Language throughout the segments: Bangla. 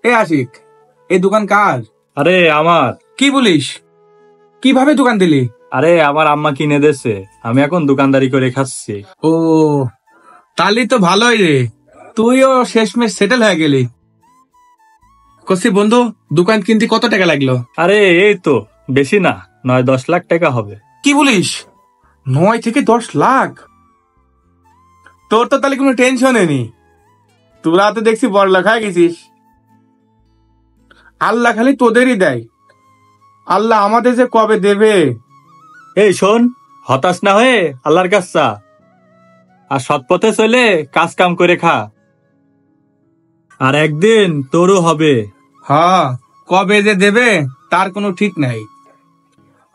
এ আশিক, এই দোকান কার? আরে আমার। কি বলিস? কিভাবে দোকান দিলি? আরে আমার আম্মা কিনে দিয়েছে, আমি এখন দোকানদারি করে খাচ্ছি। ও, তাহলে তো ভালোই রে, তুইও শেষমেশ সেটেল হয়ে গেলি। কসি বন্ধু, দোকান কিনতে কত টাকা লাগলো? আরে এই তো বেশি না, 9-10 লাখ টাকা হবে। কি বলিস? 9 থেকে 10 লাখ? তোর তো তাহলে কোনো টেনশনই নেই, তোরা তো দেখছি বড় লোক হয়ে গেছিস। আল্লাহ খালি তোদেরই দেয়, আল্লাহ আমাদের যে কবে দেবে। এই শোন, হতাশ না হয়ে আল্লাহর কাছে চা, আর সৎ পথে চলে কাজ কাম করে খা, আর একদিন তোরও হবে। হ্যাঁ, কবে যে দেবে তার কোনো ঠিক নাই।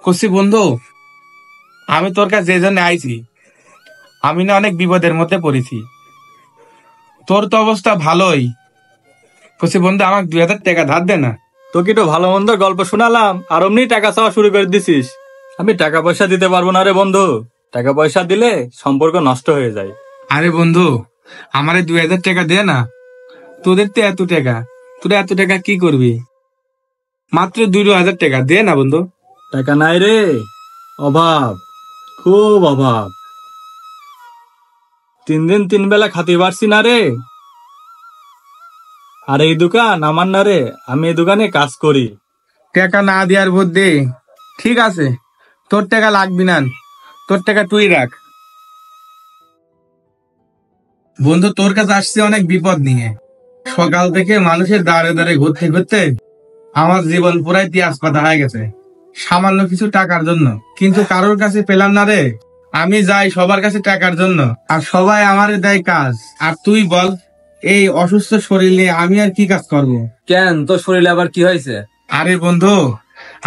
কসি বন্ধু, আমি তোর কাছে যে জন্য আইছি, আমি না অনেক বিপদের মধ্যে পড়েছি। তোর তো অবস্থা ভালোই। কসি বন্ধু, আমাকে 2000 টাকা ধার দে না। তোকে তো ভালো মন্দ গল্প শোনালাম আর অমনি টাকা চাওয়া শুরু করে দিছিস। আমি টাকা পয়সা দিতে পারবো না রে বন্ধু, টাকা পয়সা দিলে সম্পর্ক নষ্ট হয়ে যায়। আরে বন্ধু, আমারে 2000 টাকা দে না। তোদের তো এত টাকা, তোরা এত টাকা কি করবি? মাত্র 2000 টাকা দে না বন্ধু। টাকা নাই রে, অভাব, খুব অভাব। 3 দিন 3 বেলা খাতে পারছি না রে। আর এই দোকান আমার না রে, আমি এই দোকানে কাজ করি। টাকা না দেওয়ার মধ্যে ঠিক আছে, তোর টাকা লাগবি না, তোর টাকা তুই রাখ। বন্ধু, তোর কাছে আসছে অনেক বিপদ নিয়ে। সকাল থেকে মানুষের দাঁড়ে দাঁড়ে ঘুরতে ঘুরতে আমার জীবন পুরাই তিয়াস পাতা হয়ে গেছে, সামান্য কিছু টাকার জন্য। কিন্তু কারোর কাছে পেলাম না রে। আমি যাই সবার কাছে টাকার জন্য, আর সবাই আমারে দেয় কাজ। আর তুই বল, এই অসুস্থ শরীর নিয়ে আমি আর কি কাজ করব? কেন, তোর শরীরে আবার কি হয়েছে? আরে বন্ধু,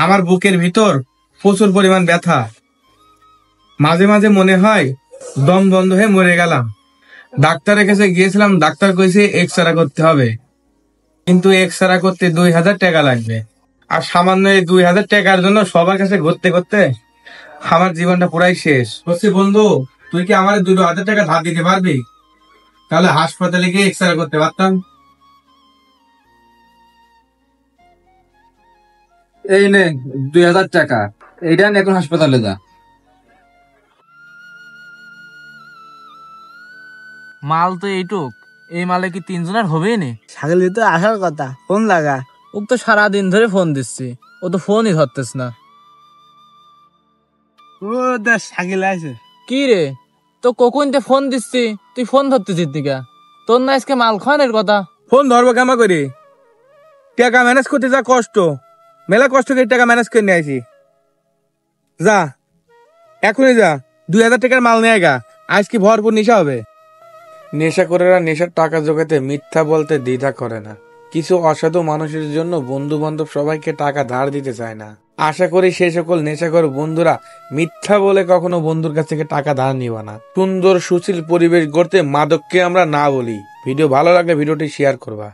আমার বুকের ভিতর প্রচুর পরিমাণ ব্যথা। মাঝে মাঝে মনে হয় দম বন্ধ হয়ে মরে গেলাম। ডাক্তারের কাছে গিয়েছিলাম, ডাক্তার কইছে এক্সরে করতে হবে, কিন্তু এক্সরে করতে 2000 টাকা লাগবে। আর সামান্য এই 2000 টাকার জন্য সবার কাছে ঘুরতে ঘুরতে আমার জীবনটা পুরাই শেষ। বলছি বন্ধু, তুই কি আমার 2000 টাকা ধার দিতে পারবি? তাহলে হাসপাতালে গিয়ে এক্সরে করতে পারতাম। এই নে 2000 টাকা, এইটা নিয়ে এখন হাসপাতালে যা। মাল তো এইটুক, এই মালে কি 3 জনের হবেই নি? ছাগলি তো আসার কথা, ফোন লাগা। ওক তো সারাদিন ধরে ফোন দিচ্ছি, ও তো ফোনই ধরতেছ না। ও দেখ ছাগল আছে। কি রে, তো কখন ফোন দিচ্ছি, তুই ফোন ধরতেছিস দিকা? তোর না আজকে মাল খাওয়ানোর কথা। ফোন ধরবো কেমন করে? টাকা ম্যানেজ করতে যা কষ্ট, মেলা কষ্ট করে টাকা ম্যানেজ করে নিয়ে আইছি। যা, এখনই যা, 2000 টাকার মাল নিয়ে গা, আজকে ভরপুর নেশা হবে। নেশা করেরা নেশার টাকা জোগাতে মিথ্যা বলতে দ্বিধা করে না। কিছু অসাধু মানুষের জন্য বন্ধু বান্ধব সবাইকে টাকা ধার দিতে চায় না। আশা করি সেই সকল নেশাখোর বন্ধুরা মিথ্যা বলে কখনো বন্ধুর কাছ থেকে টাকা ধার নিবা না। সুন্দর সুশীল পরিবেশ গড়তে মাদককে আমরা না বলি। ভিডিও ভালো লাগলে ভিডিওটি শেয়ার করবা।